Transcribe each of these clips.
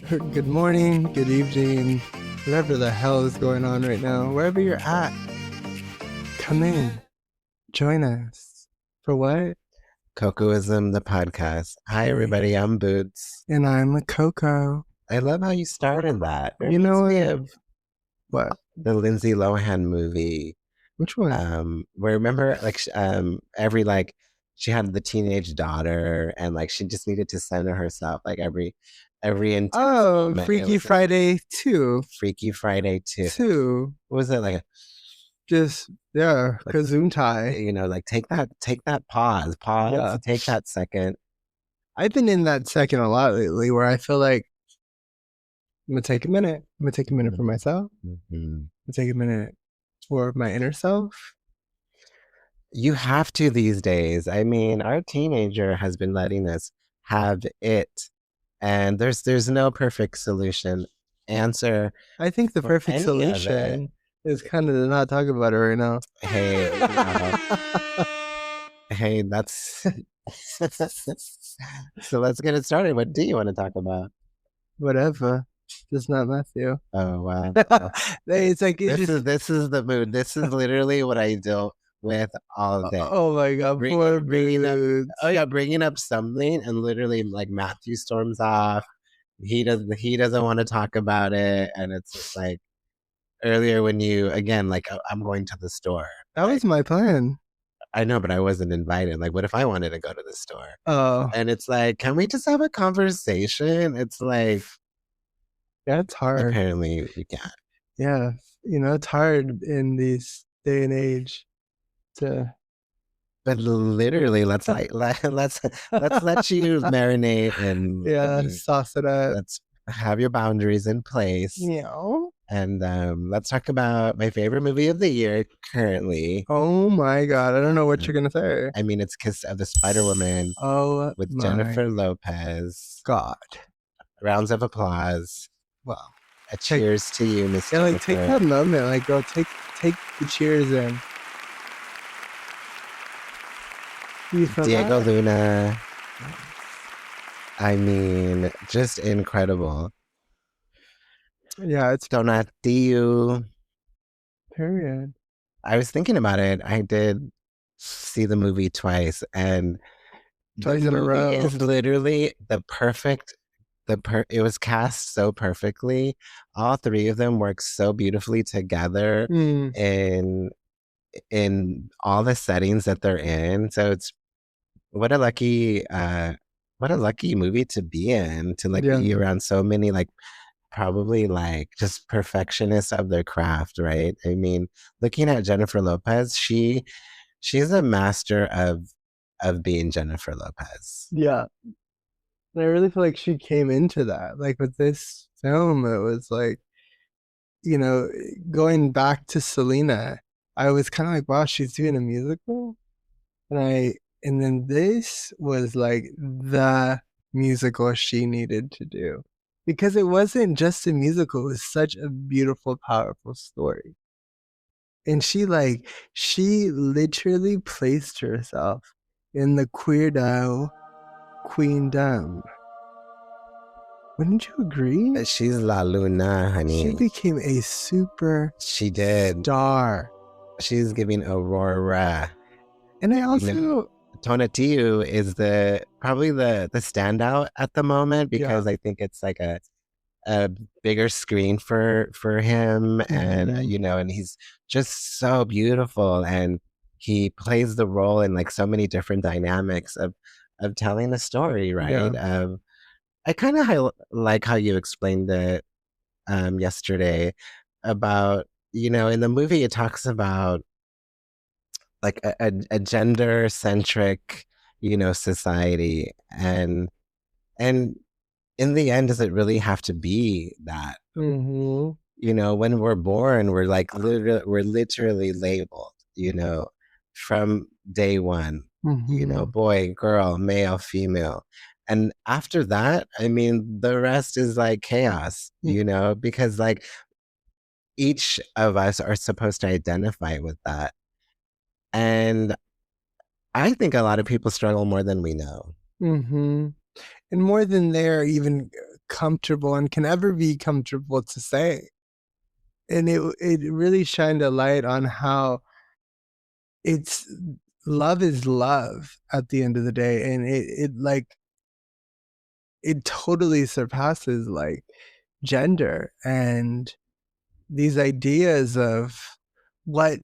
Good morning, good evening, whatever the hell is going on right now, wherever you're at, come in, join us. For what? Cocoism, the podcast. Hi, everybody. I'm Boots. And I'm a Coco. I love how you started that. You know We what? have What? the Lindsay Lohan movie. Which one? Where remember, every she had the teenage daughter, and like she just needed to center herself, like every intense moment. Freaky Friday 2. Freaky Friday 2. 2. What was it like? Just Kazuntai. You know, like take that pause, Yeah. take that second. I've been in that second a lot lately, where I feel like I'm gonna take a minute. I'm gonna take a minute for myself. Mm-hmm. I'm gonna take a minute for my inner self. You have to these days. I mean, our teenager has been letting us have it, and there's no perfect answer. I think the perfect solution is kind of to not talk about it right now. Hey, hey, that's so. Let's get it started. What do you want to talk about? Whatever, just not Matthew. Oh wow! It's like this is the mood. This is literally what I deal with all day. Oh my god, poor bringing up something, and literally like Matthew storms off. He doesn't want to talk about it, and it's just like earlier when you again like I'm going to the store. That was my plan. I know, but I wasn't invited. Like, what if I wanted to go to the store? Oh, and it's like, can we just have a conversation? It's like, yeah, it's hard. Apparently, we can't. Yeah, it's hard in this day and age to. But literally, let's let you marinate and sauce it up. Let's have your boundaries in place. Yeah. And let's talk about my favorite movie of the year currently. Oh my god, I don't know what you're gonna say. I mean, it's Kiss of the Spider-Woman. Oh, with Jennifer Lopez. God. Rounds of applause. Wow. A cheers to you, Miss Yeah, Jennifer. like take that moment, like girl, take the cheers in. Diego Luna. I mean, just incredible. Yeah, it's Tonatiuh. Period. I was thinking about it. I did see the movie twice, and twice in a row. It's literally the perfect. It was cast so perfectly. All three of them work so beautifully together in all the settings that they're in. So it's what a lucky movie to be in, to be around so many probably just perfectionists of their craft, right? I mean, looking at Jennifer Lopez, she's a master of being Jennifer Lopez. Yeah. And I really feel like she came into that. Like with this film, it was like, going back to Selena, I was kind of like, wow, she's doing a musical. And then this was like the musical she needed to do. Because it wasn't just a musical, it was such a beautiful, powerful story. And she literally placed herself in the queerdom queendom. Wouldn't you agree? She's La Luna, honey. She became a super star. She's giving Aurora. And I also Tonatiuh is probably the standout at the moment, because I think it's like a bigger screen for him, and and he's just so beautiful, and he plays the role in so many different dynamics of telling the story, right? I kind of like how you explained it yesterday about, in the movie it talks about a gender centric, society, and in the end, does it really have to be that? When we're born, we're literally labeled, from day one, boy, girl, male, female. And after that, I mean, the rest is chaos, because each of us are supposed to identify with that. And I think a lot of people struggle more than we know. And more than they're even comfortable and can ever be comfortable to say. And it really shined a light on how it's love is love at the end of the day, and it like it totally surpasses like gender and these ideas of what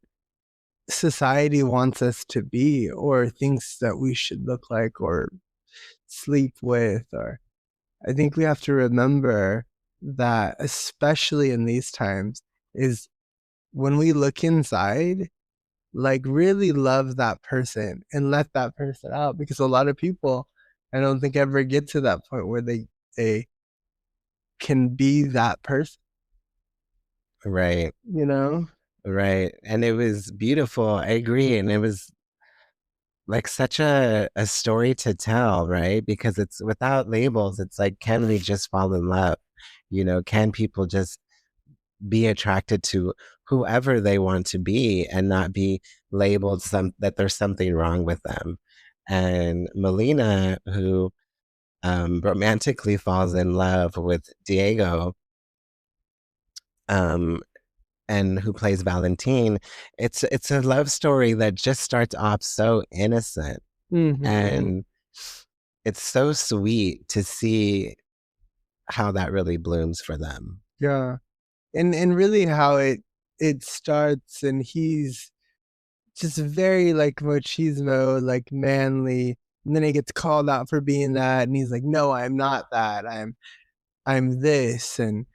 society wants us to be or thinks that we should look like or sleep with. Or I think we have to remember that, especially in these times, is when we look inside, like really love that person and let that person out, because a lot of people I don't think ever get to that point where they can be that person, Right. you know? Right. And it was beautiful. I agree. And it was like such a story to tell, right? Because it's without labels. It's like, can we just fall in love? You know, can people just be attracted to whoever they want to be and not be labeled that there's something wrong with them? And Molina, who romantically falls in love with Diego, um, and who plays Valentine, it's a love story that just starts off so innocent, Mm-hmm. and it's so sweet to see how that really blooms for them. Yeah. And really how it starts, and he's just very like machismo, like manly, and then he gets called out for being that, and he's like, no, I'm not that, I'm this. And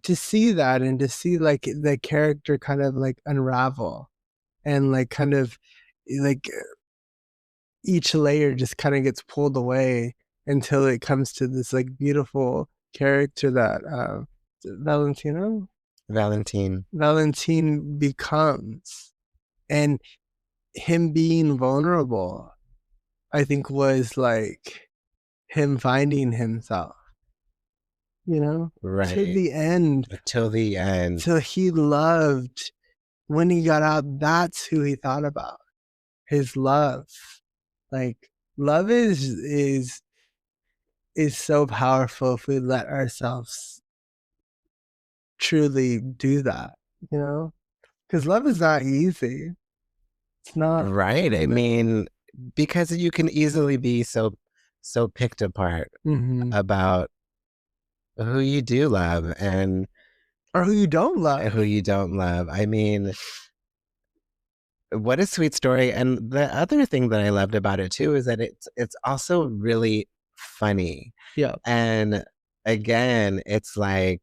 to see that and to see like the character kind of like unravel and like kind of like each layer just kind of gets pulled away until it comes to this like beautiful character that Valentino Valentine. Valentine becomes. And him being vulnerable, I think, was like him finding himself, to Right. the end, Till the end. till he loved. When he got out, that's who he thought about, his love. Like love is so powerful if we let ourselves truly do that, because love is not easy. It's not. Right. I mean, because you can easily be so picked apart Mm-hmm. about who you do love and Or who you don't who love. you don't love. I mean, what a sweet story. And the other thing that I loved about it too is that it's also really funny. Yeah. And again, it's like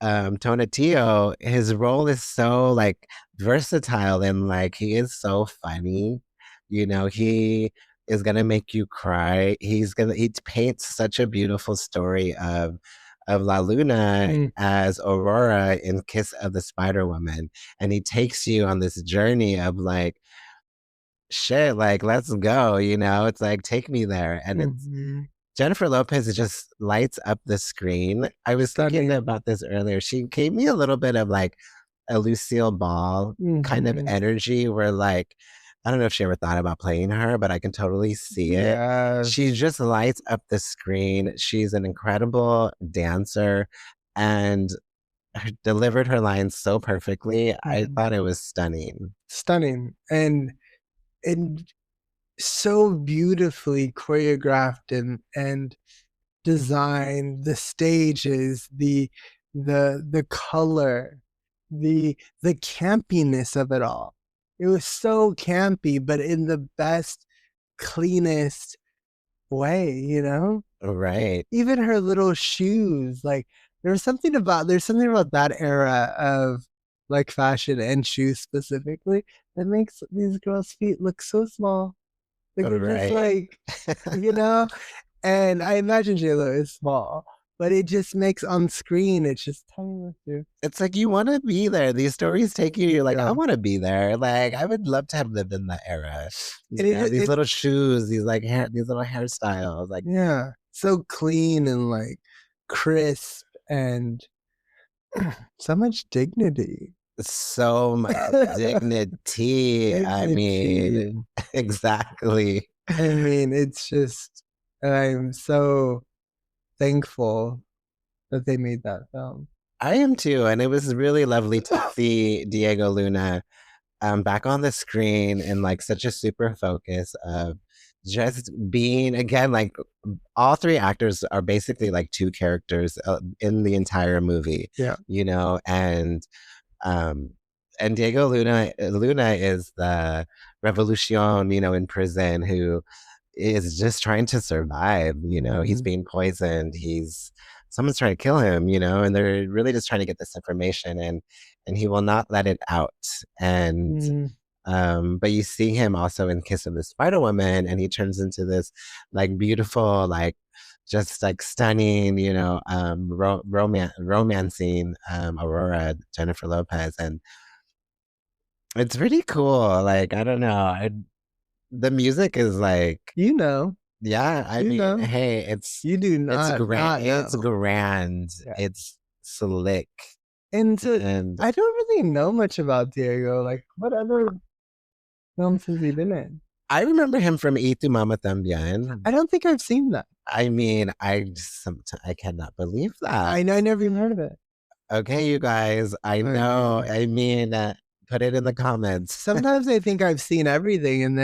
Tonatiuh, his role is so like versatile and like he is so funny. You know, he is gonna make you cry. He paints such a beautiful story of La Luna Mm. as Aurora in Kiss of the Spider Woman. And he takes you on this journey of like, shit, like let's go, you know? It's like take me there. And it's Mm-hmm. Jennifer Lopez just lights up the screen. I was thinking Stunning. about this earlier. She gave me a little bit of like a Lucille Ball kind of Mm-hmm. energy where like I don't know if she ever thought about playing her, but I can totally see it. She Yes. just lights up the screen. She's an incredible dancer and delivered her lines so perfectly. I Mm-hmm. thought it was stunning. Stunning. And so beautifully choreographed and designed, the stages, the color, the campiness of it all. It was so campy, but in the best, cleanest way. Right. Even her little shoes, like there's something about that era of like fashion and shoes specifically that makes these girls' feet look so small. Like they're just Right. like, you know, and I imagine JLo is small, but it just makes on screen, it's just tiny with you. It's like you want to be there. These stories take you. You're like, I Yeah. want to be there. Like, I would love to have lived in that era. And These little shoes, these like hair, these little hairstyles. Like, yeah, so clean and like crisp and so much dignity. so much dignity. I mean, Dignity. exactly. I mean, it's just, I'm so thankful that they made that film. I am too, and it was really lovely to see Diego Luna back on the screen in like such a super focus of just being again like all three actors are basically like two characters in the entire movie, Yeah. you know, um and Diego Luna is the revolution, you know, in prison who is just trying to survive, you know. He's being poisoned, someone's trying to kill him, you know, and they're really just trying to get this information and he will not let it out. And but you see him also in Kiss of the Spider Woman, and he turns into this like beautiful, like just like stunning, you know, romancing Aurora, Jennifer Lopez, and it's really cool. Like I don't know, the music is like You know. yeah. I You mean, know. hey, You do it's not grand, not it's know. grand, Yeah. it's slick, And so and I don't really know much about Diego. Like, what other films has he been in? I remember him from Y Tu Mama También. I don't think I've seen that. I mean, I cannot believe that. I never even heard of it. Okay, you guys, I know. I mean, put it in the comments. Sometimes I think I've seen everything, and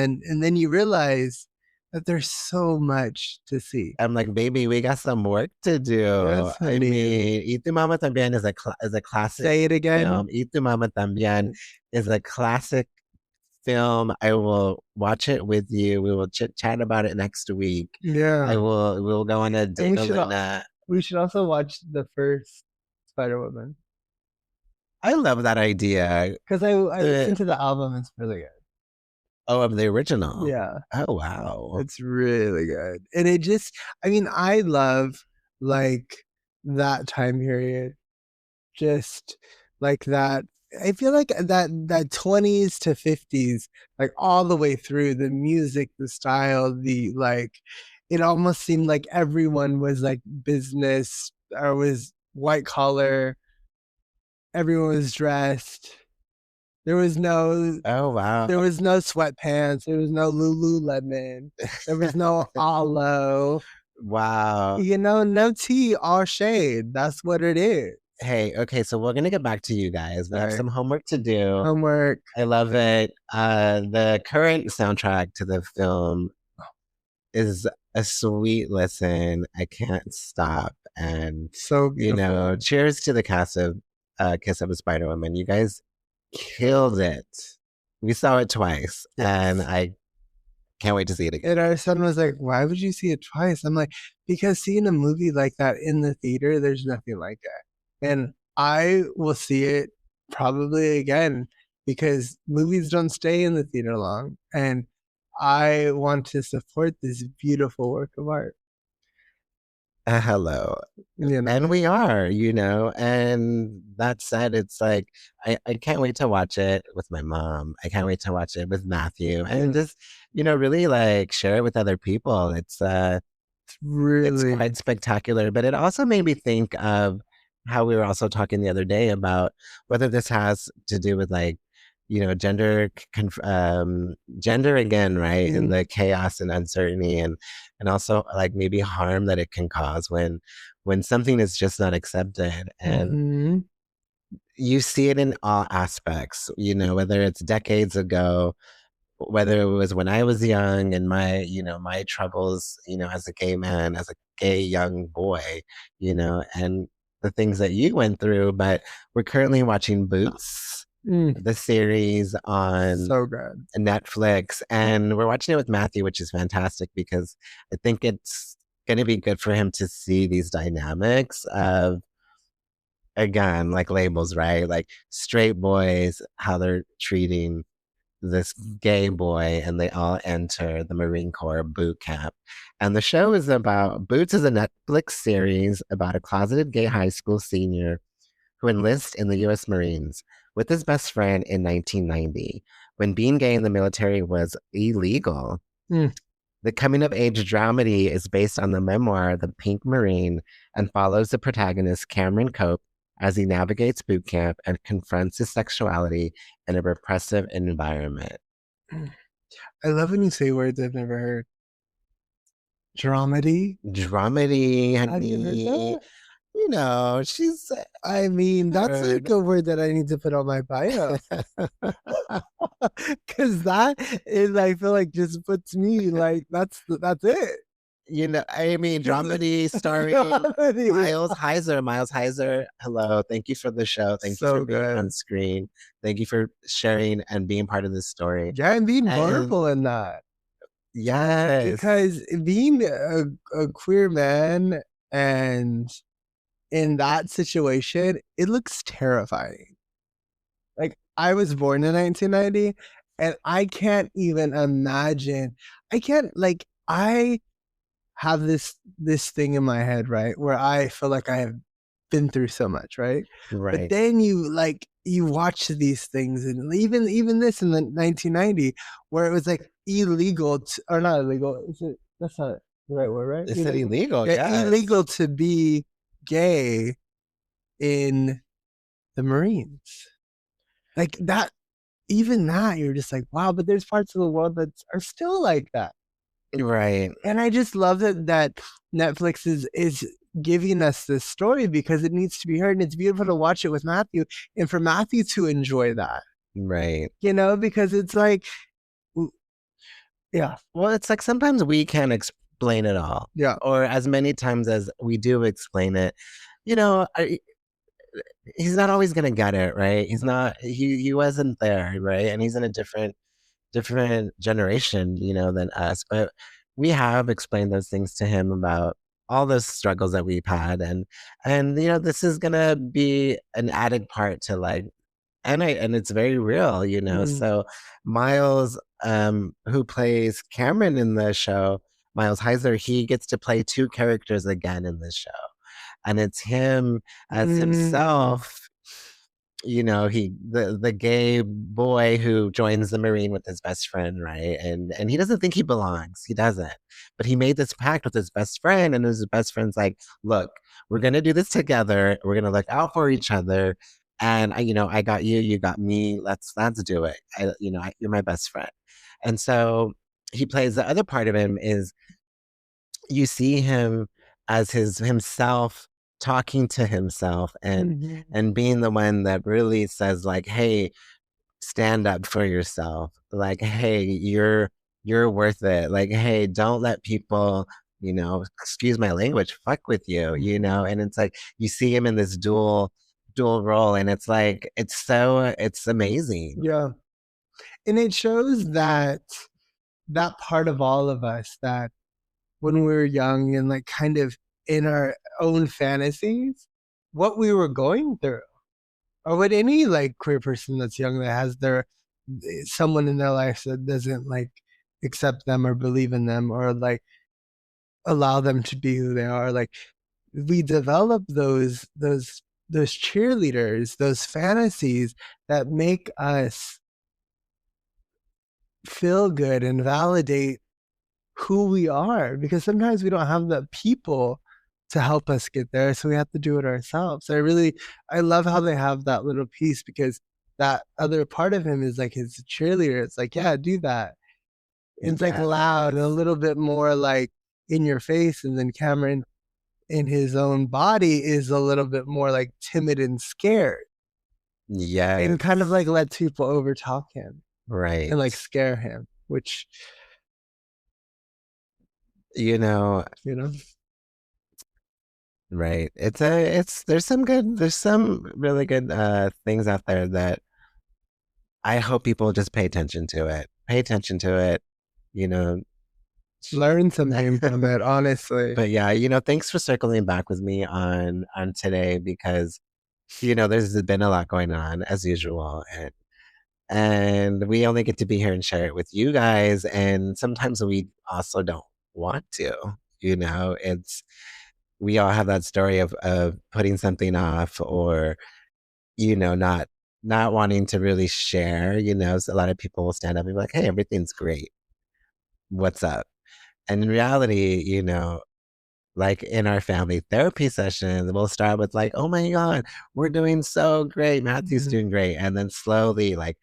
then you realize that there's so much to see. I'm like, baby, we got some work to do. Yes, I honey. mean, Y Tu Mama También is a classic Say it again. film. Y Tu Mama También is a classic film. I will watch it with you. We will chit chat about it next week. Yeah. We'll go on a date. We should also watch the first Spider Woman I love that idea. because I listened to the album. It's really good. Oh, of the original. Yeah. Oh wow. It's really good. And it just, I mean, I love like that time period. Just like that. I feel like that 20s to 50s, like all the way through the music, the style, the like, it almost seemed like everyone was like business or was white collar. Everyone was dressed. There was no Oh wow. There was no sweatpants. There was no Lululemon. There was no Alo. Wow. You know, no tea, all shade. That's what it is. Hey, okay, so we're gonna get back to you guys. We have some homework to do. Homework. I love it. The current soundtrack to the film is a sweet listen. I can't stop. And So you beautiful. know, cheers to the cast of Kiss of a Spider Woman. You guys killed it. We saw it twice, and I can't wait to see it again. And our son was like, "Why would you see it twice?" I'm like, "Because seeing a movie like that in the theater, there's nothing like that." And I will see it probably again because movies don't stay in the theater long, and I want to support this beautiful work of art. Hello. You know? And we are, you know, and that said, it's like I can't wait to watch it with my mom. I can't wait to watch it with Matthew and just, you know, really like share it with other people. It's really quite spectacular, but it also made me think of how we were also talking the other day about whether this has to do with like, you know, gender again, right? And the chaos and uncertainty and also like maybe harm that it can cause when something is just not accepted. And you see it in all aspects, you know, whether it's decades ago, whether it was when I was young and my, you know, my troubles, you know, as a gay man, as a gay young boy, you know, and the things that you went through. But we're currently watching Boots, the series on so good. Netflix, and we're watching it with Matthew, which is fantastic because I think it's going to be good for him to see these dynamics of, again, like labels, right? Like straight boys, how they're treating this gay boy, and they all enter the Marine Corps boot camp. And the show is about Boots is a Netflix series about a closeted gay high school senior who enlists in the U.S. Marines with his best friend in 1990 when being gay in the military was illegal. The coming of age dramedy is based on the memoir The Pink Marine and follows the protagonist Cameron Cope as he navigates boot camp and confronts his sexuality in a repressive environment. I love when you say words I've never heard. Dramedy. Dramedy, Have you heard honey. that? You know, she's I mean, that's like heard. a word that I need to put on my bio. Cause that is, I feel like, just puts me like that's it. You know, I mean, dramedy starring Dramedy. Miles Heizer. Miles Heizer, hello. Thank you for the show. Thank you for So being on good. screen. Thank you for sharing and being part of this story. Yeah, and being And vulnerable in that. yes, Because being a queer man and in that situation, it looks terrifying. Like, I was born in 1990 and I can't even imagine. I can't, like, I have this thing in my head, right? Where I feel like I have been through so much, right? But right. then you watch these things, and even this in the 1990, where it was like illegal to, or not illegal. Is it, that's not the right word, right? Is it illegal? Yeah, Yes. illegal to be gay in the Marines. Like that, even that, you're just like, wow. But there's parts of the world that are still like that. Right. And I just love that Netflix is giving us this story because it needs to be heard, and it's beautiful to watch it with Matthew, and for Matthew to enjoy that, Right. because it's like, yeah, Well, it's like sometimes we can't explain it all, yeah, or as many times as we do explain it, you know, he's not always gonna get it, right? He's not. He wasn't there, right? And he's in a different generation, you know, than us. But we have explained those things to him about all those struggles that we've had, and you know, this is gonna be an added part to like, and it's very real, you know. mm, So Miles, who plays Cameron in the show, Miles Heizer, he gets to play two characters again in this show, and it's him as mm, himself, you know, the gay boy who joins the Marine with his best friend, right? And he doesn't think he belongs. He doesn't. But he made this pact with his best friend, and his best friend's like, look, we're gonna do this together. We're gonna look out for each other. And I, you know, I got you, you got me. Let's do it. You're my best friend. And so he plays the other part of him is you see him as his himself talking to himself mhm. and being the one that really says like, hey, stand up for yourself, like, hey, you're worth it, like, hey, don't let people, you know, excuse my language, fuck with you, you know. And it's like you see him in this dual role, and it's like it's amazing. Yeah, and it shows that part of all of us that when we were young and like kind of in our own fantasies, what we were going through, or what any like queer person that's young that has their someone in their life that doesn't like accept them or believe in them or like allow them to be who they are. Like, we develop those cheerleaders, those fantasies that make us feel good and validate who we are, because sometimes we don't have the people to help us get there, so we have to do it ourselves. I love how they have that little piece, because that other part of him is like his cheerleader. It's like, yeah, do that. And it's like loud and a Yes. little bit more like in your face, and then Cameron in his own body is a little bit more like timid and scared, and kind of like Yes. lets people overtalk him and Right. like scare him, which, You know, you know, right. It's there's some really good things out there that I hope people just pay attention to it. Pay attention to it, you know. learn something from it, honestly. But yeah, you know, thanks for circling back with me on today because you know, there's been a lot going on as usual, and we only get to be here and share it with you guys, and sometimes we also don't want to, you know. It's we all have that story of putting something off, or you know, not wanting to really share, you know. So a lot of people will stand up and be like, hey, everything's great, what's up? And in reality, you know, like in our family therapy sessions, we'll start with like, oh my God, we're doing so great, Matthew's Mhm. doing great, and then slowly like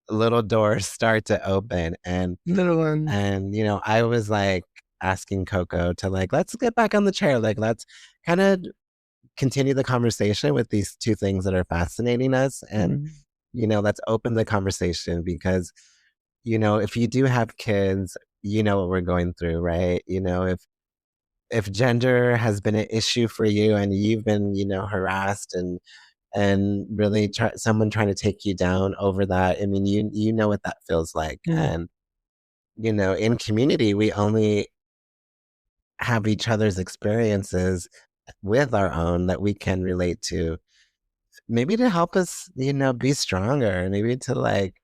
little doors start to open. Little ones. And you know, I was like, asking Coco to like, let's get back on the chair. Like, let's kind of continue the conversation with these two things that are fascinating us. And, let's open the conversation because, if you do have kids, you know what we're going through, right? If gender has been an issue for you and you've been, harassed and really someone trying to take you down over that. I mean, you know what that feels like. And, in community, we only have each other's experiences with our own that we can relate to. Maybe to help us, be stronger, maybe to like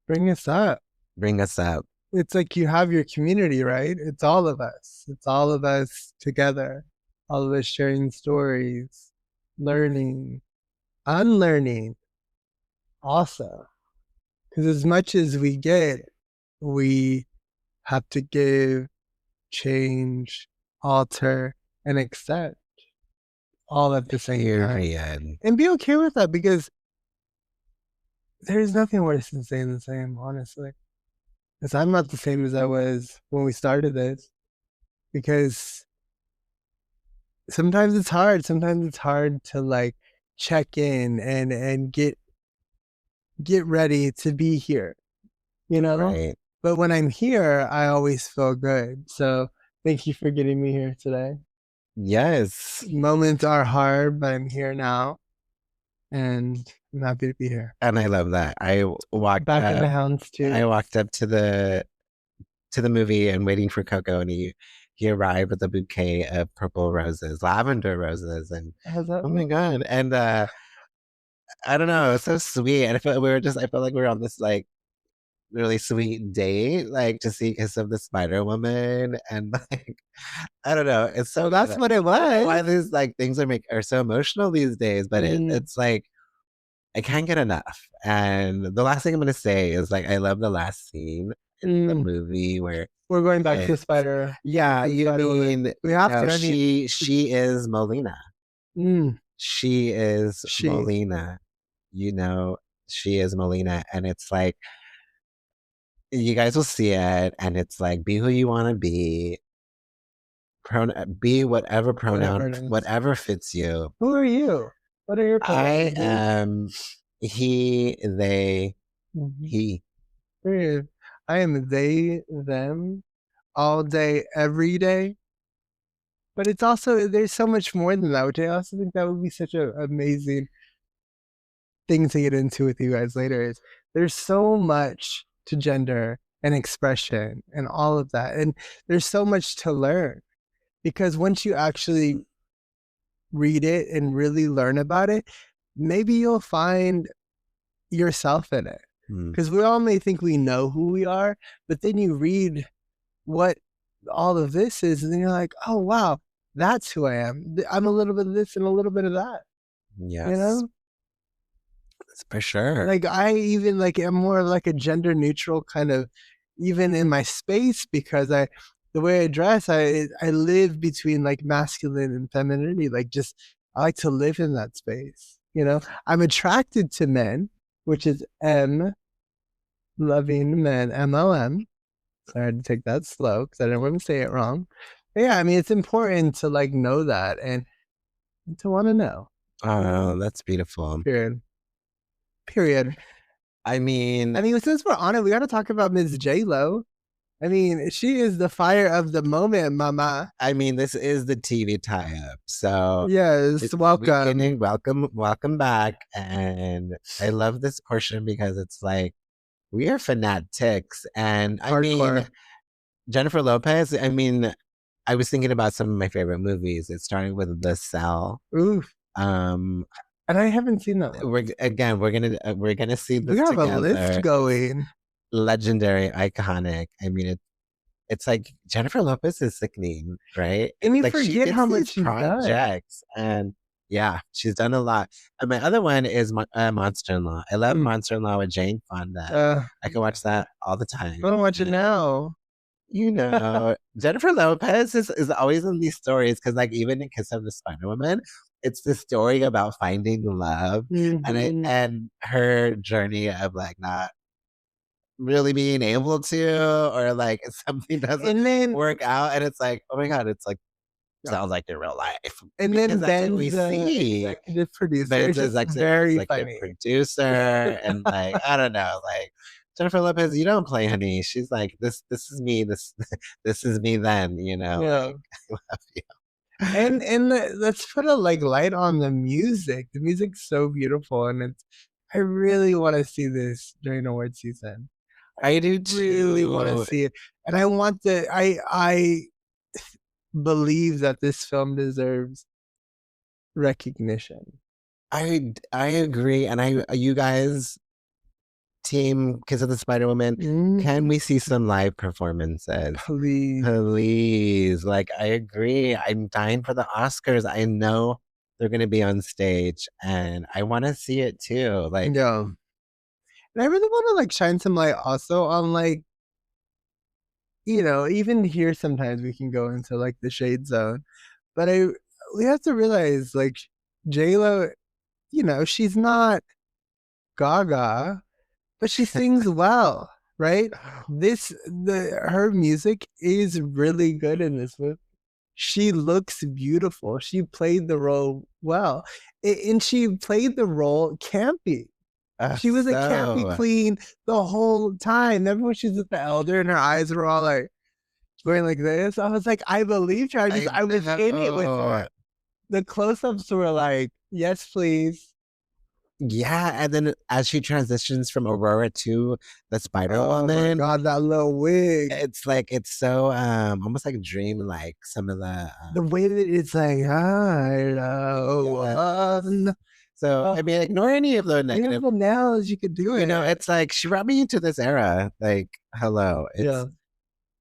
bring us up. Bring us up. It's like you have your community, right? It's all of us. It's all of us together. All of us sharing stories, learning, unlearning. Also, because as much as we get, we have to give, change, alter, and accept all at the same time. And be okay with that because there's nothing worse than staying the same, honestly. Because I'm not the same as I was when we started this. Because sometimes it's hard. Sometimes it's hard to like check in and get ready to be here, Right. But when I'm here, I always feel good. So thank you for getting me here today. Yes. Moments are hard, but I'm here now. And I'm happy to be here. And I love that. I walked back in the hounds too. I walked up to the movie and waiting for Coco, and he arrived with a bouquet of purple roses, lavender roses, and oh my god! And I don't know, it's so sweet. And I felt like we were on this like really sweet date, like to see Kiss of the Spider Woman, and like I don't know, it's so that's what it was. Why these like things are so emotional these days, but it's like I can't get enough. And the last thing I'm gonna say is like I love the last scene in the movie where we're going back to Spider. Yeah, you mean we have to. She is Molina. She is Molina. She is Molina, and it's like you guys will see it, and it's like be who you want to be. Be whatever pronoun, whatever fits you. Who are you? What are your pronouns? I am he, they, he. I am they, them, all day, every day. But it's also, there's so much more than that, which I also think that would be such an amazing thing to get into with you guys later. Is there's so much to gender and expression and all of that. And there's so much to learn because once you actually read it and really learn about it, maybe you'll find yourself in it. Because we all may think we know who we are, but then you read what all of this is, and then you're like, oh, wow, that's who I am. I'm a little bit of this and a little bit of that. Yes. For sure. Like I even like am more like a gender neutral kind of, even in my space, because the way I dress, I live between like masculine and femininity. Like just, I like to live in that space. I'm attracted to men, which is M, loving men, MLM. So I had to take that slow because I didn't want to say it wrong. But yeah, I mean, it's important to like know that and to want to know. Oh, that's beautiful. Period. I mean, since we're on it, we got to talk about Ms. J-Lo. I mean, she is the fire of the moment, mama. I mean, this is the TV tie-up. So yes, welcome. Welcome back. And I love this portion because it's like, we are fanatics. And I mean, Jennifer Lopez, I mean, I was thinking about some of my favorite movies. It started with The Cell. Oof. And I haven't seen that one. We're gonna see this. We have together. A list going. Legendary, iconic. I mean, it's like Jennifer Lopez is sickening, right? And you like forget how much she's projects done. And yeah, she's done a lot. And my other one is Monster-in-Law. I love Monster-in-Law with Jane Fonda. I can watch that all the time. I'm gonna watch it now. Jennifer Lopez is always in these stories because like even in Kiss of the Spider Woman, it's the story about finding love and her journey of like not really being able to, or like something doesn't And then work out, and it's like, oh my god, it's like yeah. sounds like in real life And because then that's what we Ben's the see. executive But producer. it's It's just very executive funny. producer, and like I don't know, like Jennifer Lopez, you don't play, honey. She's like this is me, this is me. Then Yeah. like I love you. Let's put a like light on the music. The music's so beautiful, and it's. I really want to see this during award season. I do Really want to too. see it, and I want the. I believe that this film deserves recognition. I agree, and you guys, team Kiss of the Spider Woman, can we see some live performances? Please. Please. Like, I agree. I'm dying for the Oscars. I know they're going to be on stage, and I want to see it too. Like, Yeah. And I really want to like shine some light also on like, even here sometimes we can go into like the shade zone. But we have to realize like J Lo, she's not Gaga, but she sings well, right? Her music is really good in this movie. She looks beautiful. She played the role well. And she played the role campy. She was a campy queen the whole time. Remember when she was with the elder and her eyes were all like going like this? I was like, I believed her. I was in it with her. The close-ups were like, yes, please. Yeah, and then as she transitions from Aurora to the Spider Woman, God, that little wig. it's like it's so almost like dream like some of the way that it's like, I know. So I mean, ignore any of the negative. Nails, you could do it. It's like she brought me into this era. Like, hello,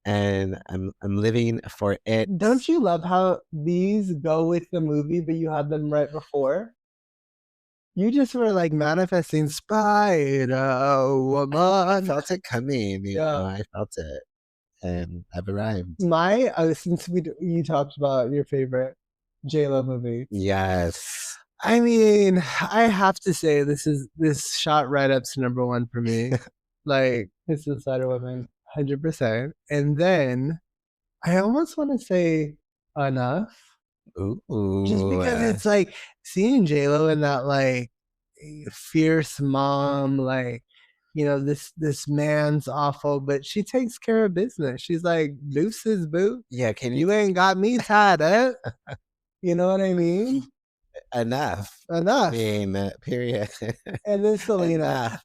and I'm living for it. Don't you love how these go with the movie, but you had them right before? You just were like manifesting Spider Woman. I felt it coming. You know, I felt it, and I've arrived. Since you talked about your favorite J-Lo movie. Yes. I mean, I have to say this shot right up to number one for me. Like, it's the Spider Woman, 100%. And then I almost want to say Enough. Ooh. Just because it's like seeing J-Lo in that like fierce mom, like, this man's awful, but she takes care of business. She's like, deuces, boo. Yeah, you ain't got me tied up. You know what I mean? Enough. Period. And then Selena.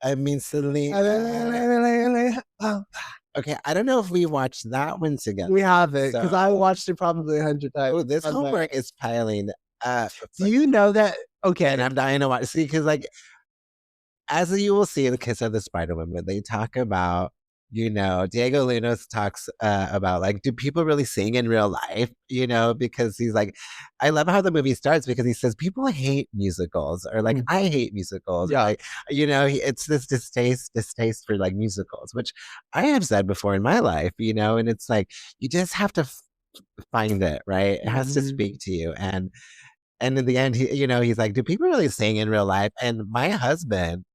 I mean, Selena. Okay, I don't know if we watched that one together. We haven't, because I watched it probably 100 times. Oh, this homework is piling up. Do you know that? Okay. And I'm dying to watch. See, because like, as you will see in the Kiss of the Spider Woman, they talk about, Diego Luna talks about like, do people really sing in real life? Because he's like, I love how the movie starts because he says people hate musicals, or like I hate musicals. Yeah. Or, like, it's this distaste for like musicals, which I have said before in my life, and it's like, you just have to find it, right? It has to speak to you. And in the end, he's like, do people really sing in real life? And my husband,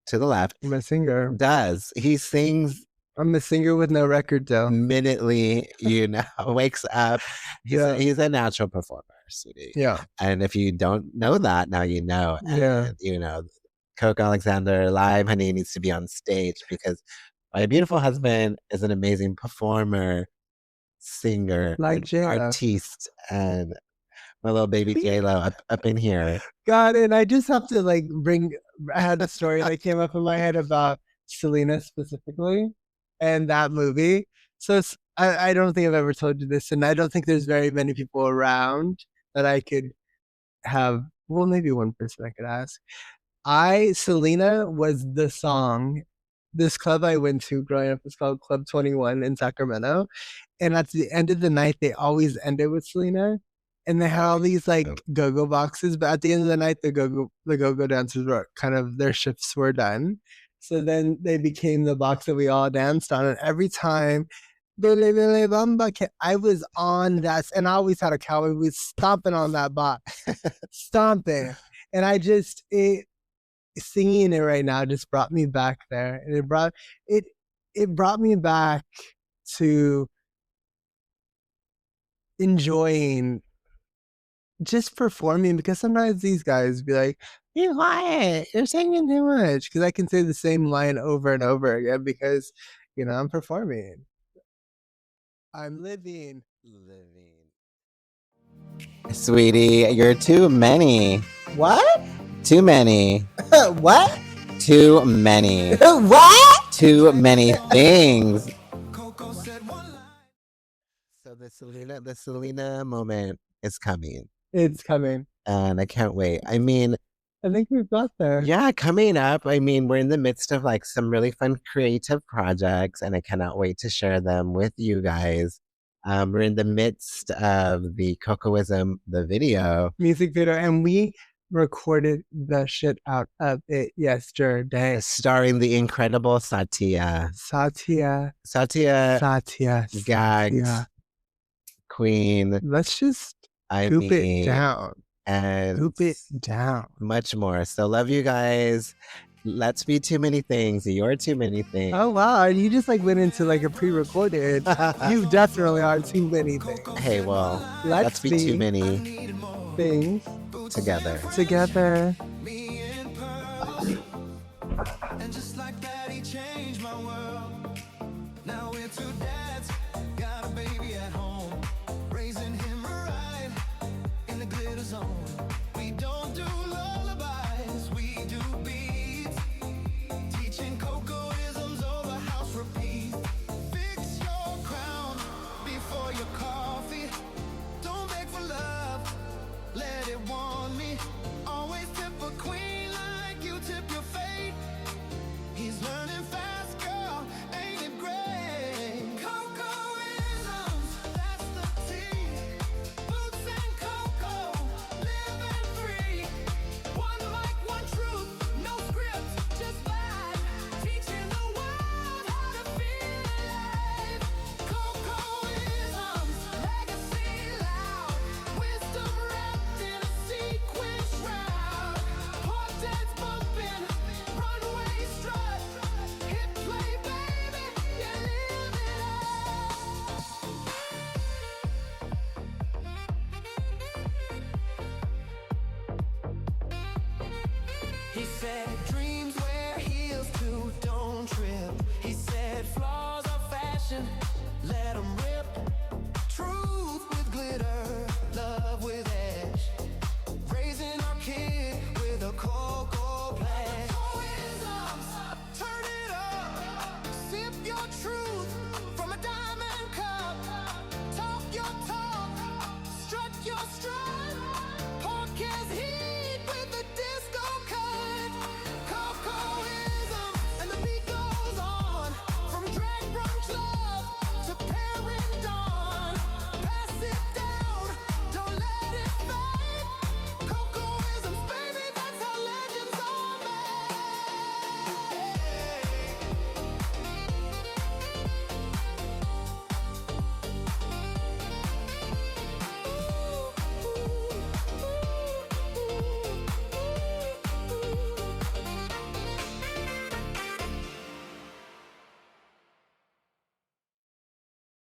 to the left, I'm a singer. Does he sings? I'm a singer with no record deal. Minutely, wakes up. He's a natural performer, sweetie. Yeah. And if you don't know that, now you know. And, Coco Alexander live, honey, needs to be on stage because my beautiful husband is an amazing performer, singer, like artiste, and my little baby J-Lo up in here. God, and I just have to like I had a story that came up in my head about Selena specifically and that movie. So I don't think I've ever told you this, and I don't think there's very many people around that I could have. Well, maybe one person I could ask. Selena was the song. This club I went to growing up was called Club 21 in Sacramento. And at the end of the night, they always ended with Selena. And they had all these like go-go boxes, but at the end of the night, the go-go dancers were kind of, their shifts were done. So then they became the box that we all danced on. And every time I was on that, and I always had a cowboy. We was stomping on that box, stomping. And singing it right now just brought me back there, and it brought me back to enjoying just performing, because sometimes these guys be like, "Be quiet, you're singing too much," because I can say the same line over and over again because, I'm performing. I'm living. Sweetie, you're too many. What? Too many. What? Too many. What? Too many things. So the Selena moment is coming. It's coming. And I can't wait. I mean, I think we've got there. yeah, coming up. I mean, we're in the midst of like some really fun creative projects, and I cannot wait to share them with you guys. We're in the midst of the Cocoism, the video. Music video, and we recorded the shit out of it yesterday. Starring the incredible Satya. Satya Gagged Queen. Let's just goop it down. And goop it down. Much more. So love you guys. Let's be too many things. You're too many things. Oh wow, you just like went into like a pre-recorded. You definitely are too many things. Hey, well, let's be too many things together. And just like that, he changed my world. Now we're two dads, got a baby at home, raising him right in the glitter zone. We don't do lullabies, we do beats, teaching Cocoisms over house repeat. Fix your crown before your coffee. Don't beg for love, let it want me. Always tip a queen like you tip your fate. He's learning fast, girl, ain't it great? Cocoisms, that's the tea. Boots and cocoa, living free. One mic, one truth, no script, just vibe. Teaching the world how to feel alive. Cocoisms, legacy loud. Wisdom wrapped in a sequin shroud. Hot dance bumping, runway strut. Hit play, baby, you live it up. He said dreams wear heels too, don't trip. He said flaws are fashion.